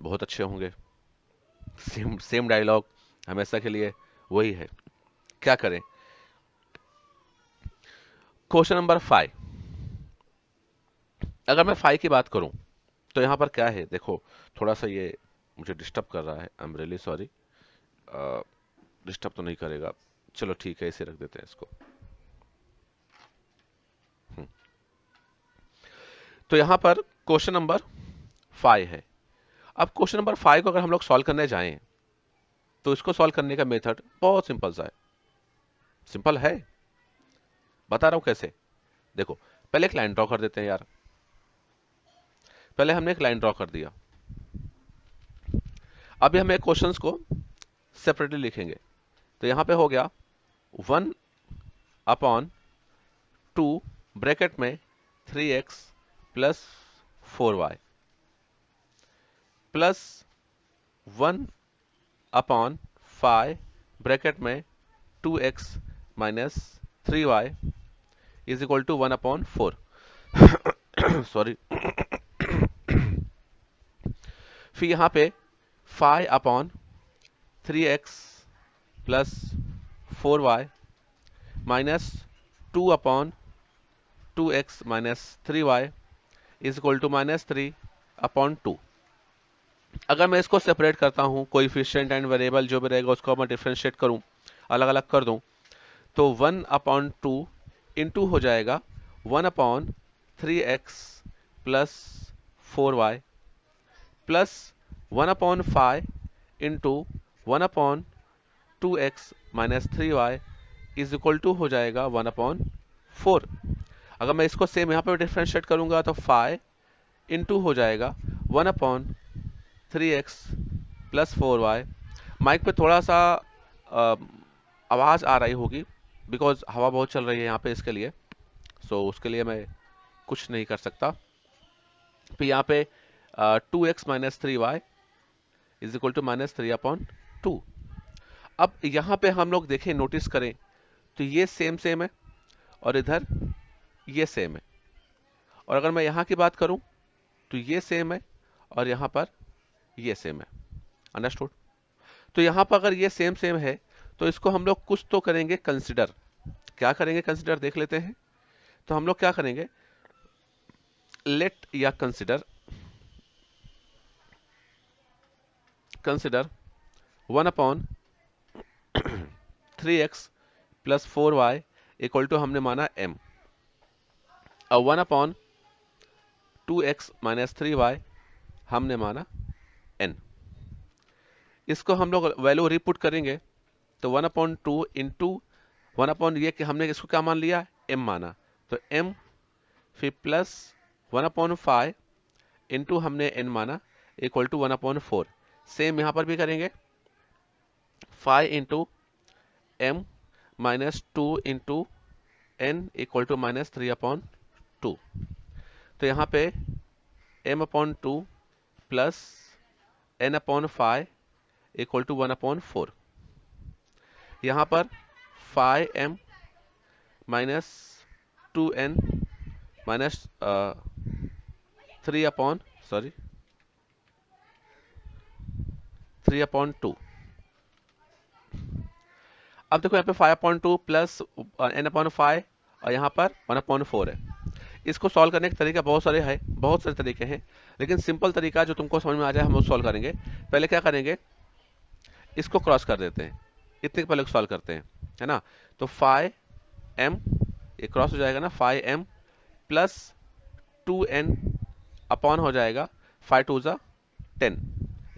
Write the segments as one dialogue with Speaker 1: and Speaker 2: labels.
Speaker 1: बहुत अच्छे होंगे। सेम सेम डायलॉग हमेशा के लिए वही है। क्या करें? Question number 5। अगर मैं 5 की बात करूं तो यहां पर क्या है देखो, थोड़ा सा ये मुझे डिस्टर्ब कर रहा है, I am really sorry. Disturb तो नहीं करेगा, चलो ठीक है, इसे रख देते हैं इसको। हम्म, तो यहां पर क्वेश्चन नंबर 5 है। अब क्वेश्चन नंबर 5 को अगर हम लोग सॉल्व करने जाएं तो इसको सॉल्व करने का मेथड बहुत सिंपल सा है। सिंपल है, बता रहा हूं कैसे। देखो, पहले एक लाइन ड्रॉ कर देते हैं यार। पहले हमने एक लाइन ड्रॉ कर दिया। अभी हमें क्वेश्चंस को सेपरेटली लिखेंगे। तो यहां पे हो गया 1/2 ब्रैकेट में 3x plus 4y plus 1/5 bracket में 2x minus 3y is equal to 1/4। Sorry. फिर यहां पे 5/3x plus 4y minus 2/2x minus 3y is equal to -3/2। अगर मैं इसको सेपरेट करता हूं, कोएफिशिएंट एंड वेरिएबल जो भी रहेगा उसको मैं डिफरेंशिएट करूं, अलग अलग कर दूं, तो 1/2 इंटू हो जाएगा 1/3x plus 4y plus 1/5 into 1/2x minus 3y is equal to हो जाएगा 1/4। अगर मैं इसको सेम यहाँ पे डिफरेंशिएट करूंगा तो 5 इंटू हो जाएगा 1/3x प्लस 4y। माइक पे थोड़ा सा अ, आवाज़ आ रही होगी, बिकॉज हवा बहुत चल रही है यहाँ पे, इसके लिए। सो उसके लिए मैं कुछ नहीं कर सकता। फिर यहाँ पे 2x minus 3y is equal to -3/2। अब यहाँ पे हम लोग देखें, नोटिस करें तो ये सेम सेम है और इधर ये सेम है। और अगर मैं यहाँ की बात करूँ तो ये सेम है और यहाँ पर ये सेम है। अंडरस्टूड? तो यहाँ पर अगर ये सेम सेम है तो इसको हम लोग कुछ तो करेंगे कंसिडर। क्या करेंगे कंसिडर, देख लेते हैं। तो हम लोग क्या करेंगे, लेट या consider consider 1/3x plus 4y equal to हमने माना m, और 1/2x माइनस 3y हमने माना n। इसको हम लोग वैल्यू रिपुट करेंगे तो 1/2 इंटू 1 ये कि हमने इसको क्या मान लिया, m माना, तो m फिर प्लस 1/5 इंटू हमने n माना इक्वल टू 1/4। सेम यहां पर भी करेंगे, 5 into m minus 2 into n equal to -3/2। तो यहाँ पे m/2 plus n/5 equal to 1/4। यहाँ पर 5m माइनस 2n माइनस 3/2। अब देखो यहाँ पे 5/2 प्लस n/5 और यहाँ पर 1/4 है। इसको सॉल्व करने के तरीका बहुत सारे हैं, बहुत सारे तरीके हैं, लेकिन सिंपल तरीका जो तुमको समझ में आ जाए हम लोग सॉल्व करेंगे। पहले क्या करेंगे, इसको क्रॉस कर देते हैं, इतने के पहले सॉल्व करते हैं, है ना। तो 5m ये क्रॉस हो जाएगा ना, 5m प्लस 2n अपॉन हो जाएगा 5 2 ज़ा 10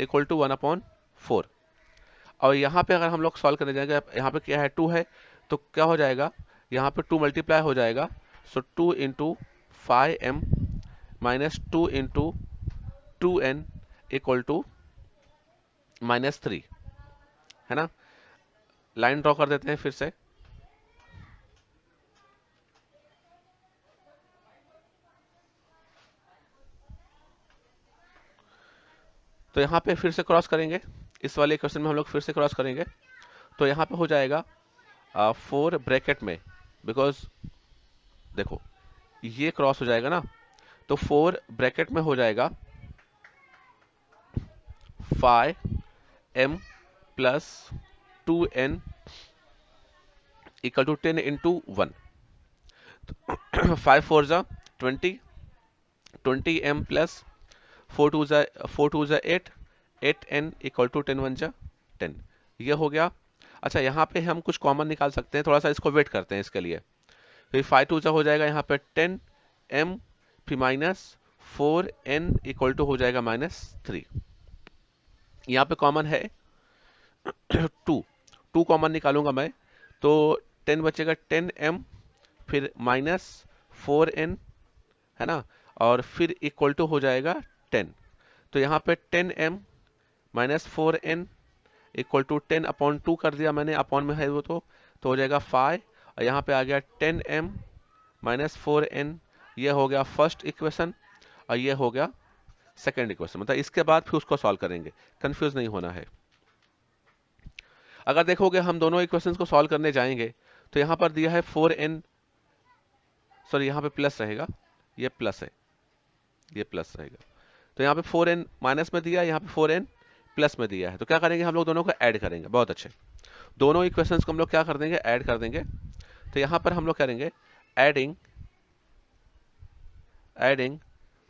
Speaker 1: इक्वल टू 1/4। और यहाँ पे अगर हम लोग सॉल्व करने जाएंगे, यहाँ पे क्या है 2 है, तो क्या हो जाएगा, यहाँ पे 2 मल्टीप्लाई हो जाएगा। So 2 into 5m minus 2 into 2n equal to -3, है ना। लाइन ड्रॉ कर देते हैं फिर से। तो यहाँ पे फिर से क्रॉस करेंगे, इस वाले क्वेश्चन में हम लोग फिर से क्रॉस करेंगे। तो यहाँ पे हो जाएगा 4 ब्रैकेट में, बिकॉज देखो ये क्रॉस हो जाएगा ना, तो 4 ब्रैकेट में हो जाएगा five M plus 2n equal to 10 into 1। 5 4 जा 20, 20m प्लस 4 2 जा 8, 8n इक्वल टू 10 1 जा 10। ये हो गया। अच्छा, यहाँ पे हम कुछ कॉमन निकाल सकते हैं, थोड़ा सा इसको वेट करते हैं इसके लिए। फिर 5 2 जा हो जाएगा यहाँ पे 10m, फिर माइनस 4n इक्वल टू हो जाएगा -3। यहाँ पे कॉमन है 2, 2 कॉमन निकालूंगा मैं तो 10 बचेगा 10m, फिर -4n, है ना, और फिर इक्वल टू हो जाएगा 10। तो यहाँ पे 10m -4n equal to 10 upon 2 कर दिया मैंने, अपॉन में है वो तो हो जाएगा 5, और यहाँ पे आ गया 10m -4n। ये हो गया फर्स्ट इक्वेशन और ये हो गया सेकेंड इक्वेशन। मतलब इसके बाद फिर उसको सॉल्व करेंगे, कंफ्यूज नहीं होना है। अगर देखोगे हम दोनों इक्वेशंस को सॉल्व करने जाएंगे तो यहाँ पर दिया है 4n, सॉरी यहाँ पे प्लस रहेगा, ये प्लस है, ये प्लस रहेगा। तो यहाँ पे 4n माइनस में दिया है, यहाँ पे 4n प्लस में दिया है। तो क्या करेंगे, हम लोग दोनों को ऐड करेंगे। बहुत अच्छे, दोनों इक्वेशंस को हम लोग क्या कर देंगे, ऐड कर देंगे। तो यहाँ पर हम लोग करेंगे adding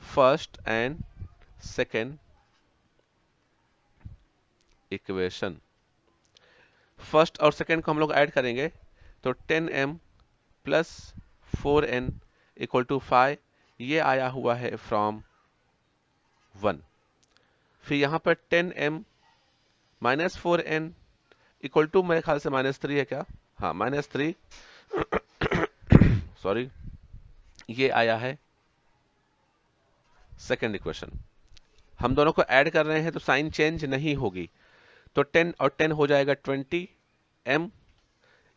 Speaker 1: first and second equation. First और सेकेंड को हम लोग ऐड करेंगे तो 10m plus 4n equal to 5, ये आया हुआ है फ्रॉम 1। फिर यहाँ पर 10m minus 4n equal to मेरे ख्याल से -3 है क्या, हाँ -3 सॉरी, ये आया है सेकेंड इक्वेशन। हम दोनों को ऐड कर रहे हैं तो साइन चेंज नहीं होगी, तो 10 और 10 हो जाएगा 20m,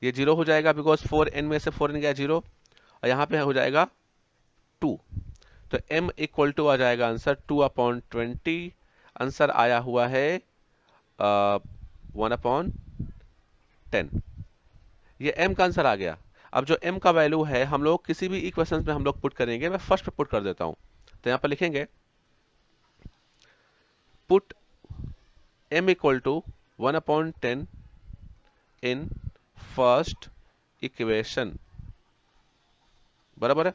Speaker 1: ये 0 हो जाएगा बिकॉज 4n में से 4n गया 0, और यहाँ पे हो जाएगा 2। तो m इक्वल टू आ जाएगा आंसर 2/20। आंसर आया हुआ है 1/10। ये m का आंसर आ गया। अब जो m का वैल्यू है हम लोग किसी भी इक्वेशन में हम लोग पुट करेंगे, मैं फर्स्ट पे पुट कर देता हूं। तो यहाँ पर लिखेंगे put m equal to 1/10 in first equation, बराबर है।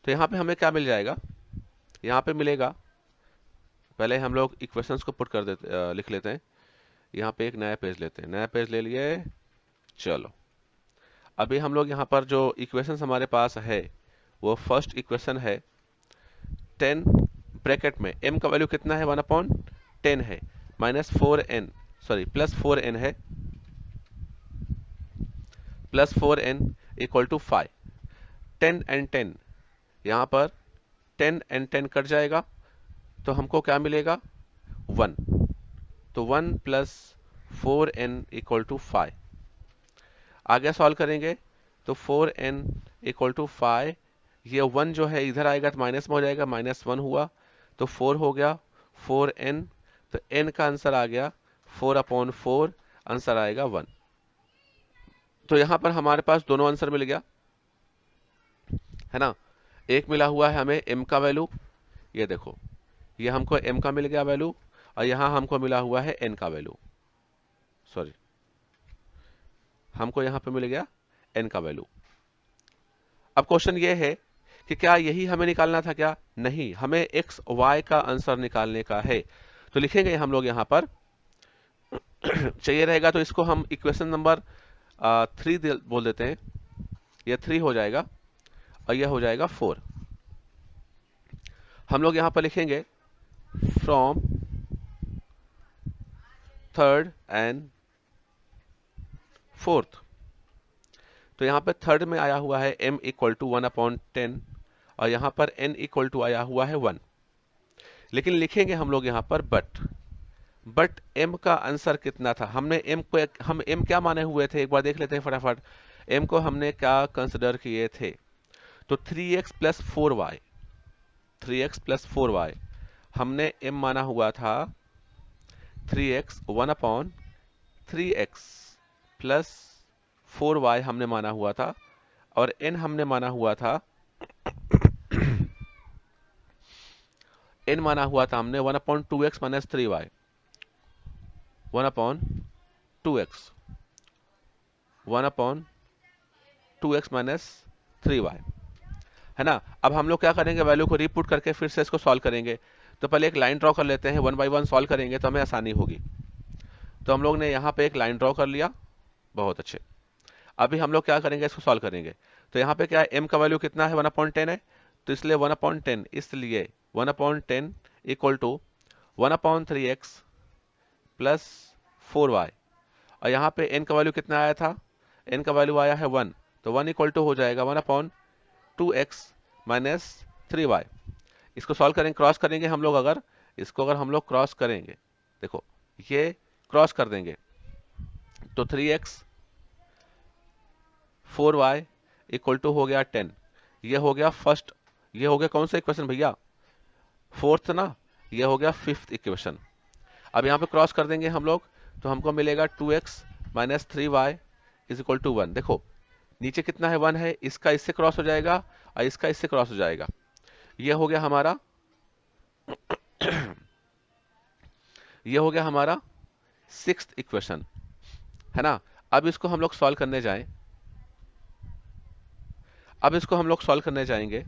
Speaker 1: तो यहाँ पे हमें क्या मिल जाएगा, यहाँ पे मिलेगा, पहले हम लोग इक्वेशंस को पुट कर देते, लिख लेते हैं। यहाँ पे एक नया पेज लेते हैं, नया पेज ले लिए। चलो, अभी हम लोग यहाँ पर जो इक्वेशंस हमारे पास है वो फर्स्ट इक्वेशन है 10 ब्रैकेट में m का वैल्यू कितना है, 1/10 है, -4n, सॉरी प्लस 4n है, plus 4n equal to 5। 10 and 10, यहाँ पर 10 एंड 10 कट जाएगा तो हमको क्या मिलेगा, 1। तो 1 प्लस 4n इक्वल टू 5। आगे सॉल्व करेंगे तो 4n इक्वल टू 5, ये 1 जो है इधर आएगा तो माइनस में हो जाएगा, -1 हुआ तो 4 हो गया 4n। तो n का आंसर आ गया 4/4, आंसर आएगा 1। तो यहाँ पर हमारे पास दोनों आंसर मिल गया, है ना। एक मिला हुआ है हमें m का वैल्यू, ये देखो, ये हमको m का मिल गया वैल्यू, और यहाँ हमको मिला हुआ है n का वैल्यू, सॉरी हमको यहाँ पे मिल गया n का वैल्यू। अब क्वेश्चन ये है कि क्या यही हमें निकालना था, क्या नहीं, हमें x y का आंसर निकालने का है। तो लिखेंगे हम लोग यहाँ पर चाहिए रहेगा, तो इसको हम इक्वेशन नंबर 3 बोल देते हैं, ये 3 हो जाएगा और यह हो जाएगा 4। हम लोग यहाँ पर लिखेंगे फ्रॉम थर्ड एंड फोर्थ। तो यहाँ पे थर्ड में आया हुआ है m इक्वल टू 1/10 और यहाँ पर n इक्वल टू आया हुआ है 1। लेकिन लिखेंगे हम लोग यहाँ पर बट m का आंसर कितना था, हमने m को हम m क्या माने हुए थे, एक बार देख लेते हैं फटाफट। m को हमने क्या कंसिडर किए थे, तो 3x plus 4y, 3x plus 4y हमने m माना हुआ था 3x 1/3x प्लस 4y हमने माना हुआ था, और n हमने माना हुआ था n माना हुआ था हमने 1/2x minus 3y। 1 upon 2x, 1 upon 2x minus 3y, है ना। अब हम लोग क्या करेंगे, वैल्यू को रीपुट करके फिर से इसको सॉल्व करेंगे। तो पहले एक लाइन ड्रॉ कर लेते हैं, 1 बाई 1 सॉल्व करेंगे तो हमें आसानी होगी। तो हम लोग ने यहाँ पे एक लाइन ड्रॉ कर लिया, बहुत अच्छे। अभी हम लोग क्या करेंगे, इसको सॉल्व करेंगे। तो यहाँ पे क्या है, m का वैल्यू कितना है, 1/10 है, तो इसलिए 1/10, इसलिए 1/10 equal to 1/3x plus 4y। और यहाँ पे n का वैल्यू कितना आया था, n का वैल्यू आया है 1, तो 1 इक्वल टू हो जाएगा 1/2x माइनस 3y। इसको सॉल्व करेंगे, क्रॉस करेंगे हम लोग, अगर इसको हम लोग क्रॉस करेंगे, देखो ये क्रॉस कर देंगे तो 3x 4y इक्वल टू हो गया 10। ये हो गया फर्स्ट, ये हो गया कौन सा इक्वेशन भैया, फोर्थ ना, ये हो गया फिफ्थ इक्वेशन। अब यहाँ पे क्रॉस कर देंगे हम लोग तो हमको मिलेगा 2x minus 3y is equal to 1। देखो नीचे कितना है, 1 है, इसका इससे क्रॉस हो जाएगा और इसका इससे क्रॉस हो जाएगा। ये हो गया हमारा ये हो गया हमारा सिक्स्थ इक्वेशन, है ना। अब इसको हम लोग सॉल्व करने जाएं, अब इसको हम लोग सॉल्व करने जाएंगे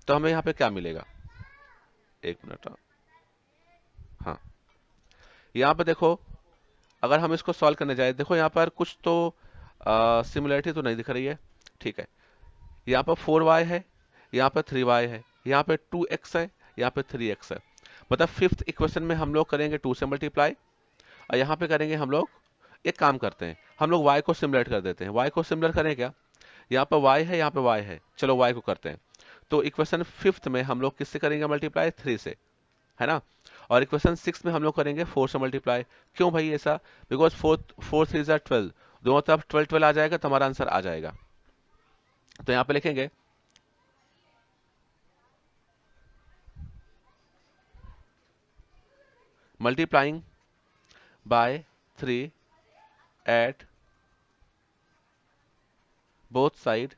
Speaker 1: तो हमें यहाँ पे क्या मिलेगा, एक मिनट, हाँ यहाँ पे देखो, अगर हम इसको सॉल्व करने जाए, देखो यहाँ पर कुछ तो सिमिलरिटी तो नहीं दिख रही है, ठीक है। यहाँ पर 4y है, यहाँ पर 3y है, यहाँ पे 2x है, यहाँ पे 3x है। मतलब फिफ्थ इक्वेशन में हम लोग करेंगे 2 से मल्टीप्लाई, और यहाँ पे करेंगे हम लोग, एक काम करते हैं, हम लोग y को सिमुलेट कर देते हैं। y को सिमुलेट करें क्या, यहाँ पर y है, यहाँ पे y है, चलो y को करते हैं। तो इक्वेशन फिफ्थ में हम लोग किससे करेंगे मल्टीप्लाई, 3 से, है ना। और इक्वेशन 6 में हम लोग करेंगे 4 से मल्टीप्लाई। क्यों भाई ऐसा, बिकॉज 4 3 ज़ा 12, दोनों तरफ 12 12 आ जाएगा तो हमारा आंसर आ जाएगा। तो यहाँ पे लिखेंगे multiplying by 3 eight both side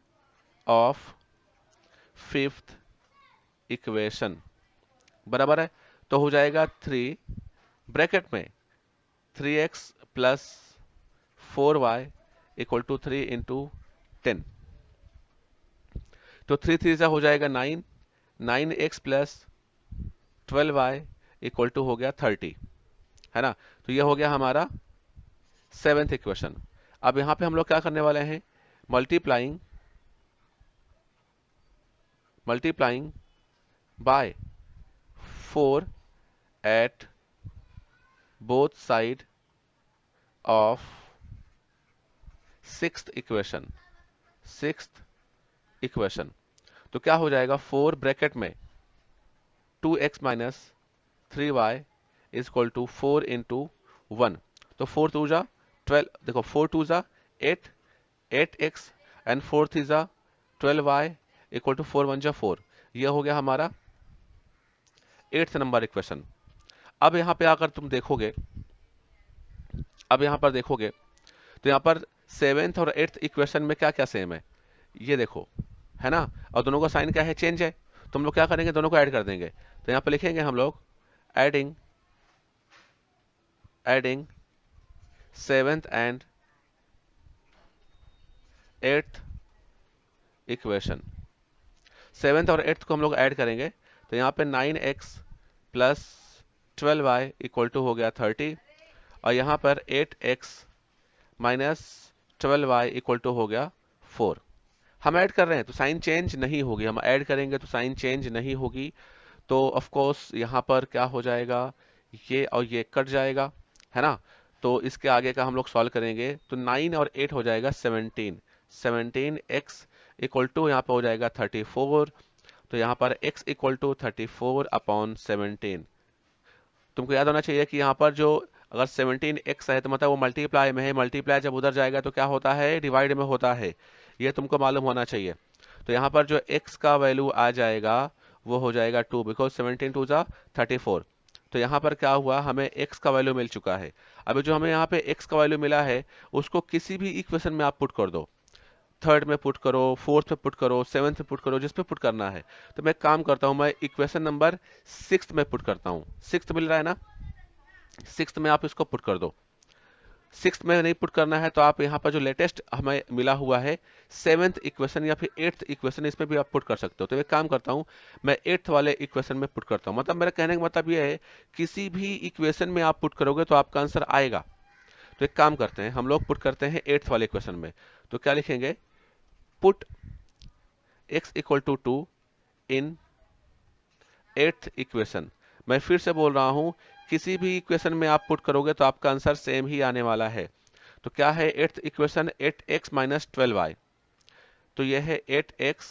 Speaker 1: of fifth equation, बराबर है। तो हो जाएगा 3 ब्रैकेट में 3x plus 4y equal to 3 into 10। तो 3 3 हो जाएगा 9, 9x plus 12y equal to हो गया 30, है ना। तो ये हो गया हमारा सेवेंथ इक्वेशन। अब यहाँ पे हम लोग क्या करने वाले हैं, multiplying multiplying by 4 at both side of sixth equation. तो क्या हो जाएगा, 4 ब्रैकेट में 2x minus 3y is equal to 4 into 1। तो 4 टू जा 12, देखो 4 टू जा 8, 8x एंड 4 थ्री जा 12y इक्वल टू 4 1 जा 4। यह हो गया हमारा 8th नंबर इक्वेशन। अब यहाँ पे आकर तुम देखोगे, अब यहाँ पर देखोगे तो यहाँ पर 7th और 8th इक्वेशन में क्या क्या सेम है, ये देखो, है ना। और दोनों का साइन क्या है, चेंज है। तो हम लोग क्या करेंगे, दोनों को ऐड कर देंगे। तो यहाँ पे लिखेंगे हम लोग adding 7th and 8th equation. 7th और 8th को हम लोग ऐड करेंगे तो यहाँ पे 9x plus 12y equal to हो गया 30, और यहाँ पर 8x minus 12y equal to हो गया 4। हम ऐड कर रहे हैं तो साइन चेंज नहीं होगी, हम ऐड करेंगे तो साइन चेंज नहीं होगी। तो ऑफ कोर्स यहाँ पर क्या हो जाएगा, ये और ये कट जाएगा, है ना। तो इसके आगे का हम लोग सॉल्व करेंगे तो 9 और 8 हो जाएगा 17, 17x इक्वल टू यहाँ पर हो जाएगा 34। तो यहाँ पर x इक्वल टू 34 अपॉन 17। तुमको याद होना चाहिए कि यहाँ पर जो अगर 17x है तो मतलब वो मल्टीप्लाई में है, मल्टीप्लाई जब उधर जाएगा तो क्या होता है, डिवाइड में होता है, ये तुमको मालूम होना चाहिए। तो यहाँ पर जो x का वैल्यू आ जाएगा वो हो जाएगा 2, बिकॉज 17 टू जा 34। तो यहाँ पर क्या हुआ, हमें x का वैल्यू मिल चुका है। अभी जो हमें यहाँ पे x का वैल्यू मिला है उसको किसी भी इक्वेशन में आप पुट कर दो, थर्ड में पुट करो, फोर्थ में पुट करो, सेवन्थ में पुट करो, जिस पे पुट करना है। तो मैं काम करता हूँ, मैं इक्वेशन नंबर 6 में पुट करता हूँ। 6 मिल रहा है ना, सिक्स्थ में आप इसको पुट कर दो। सिक्स्थ में नहीं पुट करना है तो आप यहाँ पर जो लेटेस्ट हमें मिला हुआ है सेवेंथ इक्वेशन या फिर एट्थ इक्वेशन, इसमें भी आप पुट कर सकते हो। तो एक काम करता हूँ, मैं एट्थ वाले इक्वेशन में पुट करता हूँ। मतलब मेरा कहने का मतलब ये है, किसी भी इक्वेशन में आप पुट करोगे तो आपका आंसर आएगा। तो एक काम करते हैं, हम लोग पुट करते हैं एट्थ वाले इक्वेशन में। तो क्या लिखेंगे, put x equal to 2 in eighth equation. मैं फिर से बोल रहा हूं, किसी भी इक्वेशन में आप पुट करोगे तो आपका आंसर सेम ही आने वाला है। तो क्या है eighth equation, 8x minus 12y। तो यह है 8x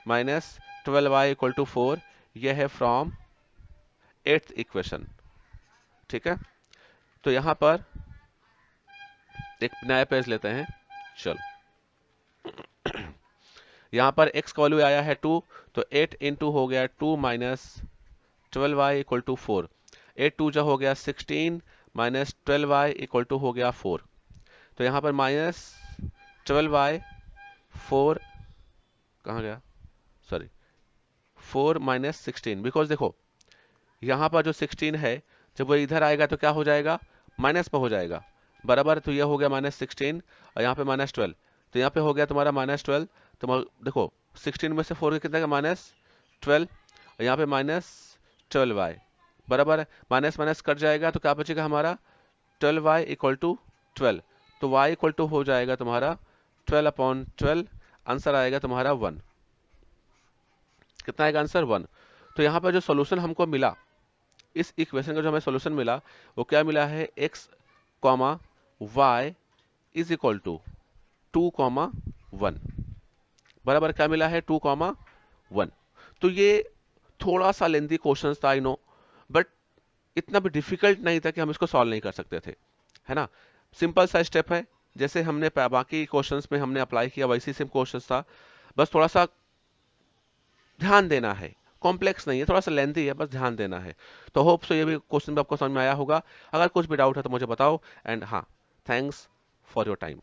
Speaker 1: minus 12y equal to 4। यह है फ्रॉम एट्थ इक्वेशन। ठीक है, तो यहां पर एक नया पेज लेते हैं। चलो, यहां पर x का वैल्यू आया है 2, तो 8 इंटू हो गया 2 माइनस 12y इक्वल टू 4। 8 2 जा हो गया 16 माइनस 12y इक्वल टू हो गया 4। तो यहाँ पर माइनस 12y 4 कहाँ गया, सॉरी 4 माइनस 16, बिकॉज देखो यहाँ पर जो 16 है जब वो इधर आएगा तो क्या हो जाएगा, माइनस पर हो जाएगा बराबर। तो ये हो गया माइनस 16 और यहाँ पे माइनस 12, तो यहाँ पे हो गया तुम्हारा माइनस 12। तो देखो 16 में से 4 कितना का माइनस 12 और यहाँ पे माइनस 12y बराबर है। माइनस माइनस कट जाएगा तो क्या बचेगा हमारा 12y इक्वल टू 12। तो y इक्वल टू हो जाएगा तुम्हारा 12/12। आंसर आएगा तुम्हारा 1। कितना आएगा आंसर 1। तो यहाँ पर जो सोल्यूशन हमको मिला, इस इक्वेशन का जो हमें सोल्यूशन मिला वो क्या मिला है, x comma y is equal to 2,1 बराबर। क्या मिला है 2,1। तो ये थोड़ा सा लेंथी क्वेश्चन था, आई नो, बट इतना भी डिफिकल्ट नहीं था कि हम इसको सॉल्व नहीं कर सकते थे, है ना। सिंपल सा स्टेप है, जैसे हमने बाकी क्वेश्चंस में हमने अप्लाई किया वैसे सेम क्वेश्चन था, बस थोड़ा सा ध्यान देना है। कॉम्प्लेक्स नहीं है, थोड़ा सा लेंथी है, बस ध्यान देना है। तो होप सो ये भी क्वेश्चन भी आपको समझ में आया होगा। अगर कुछ भी डाउट है तो मुझे बताओ। एंड हाँ, थैंक्स फॉर योर टाइम।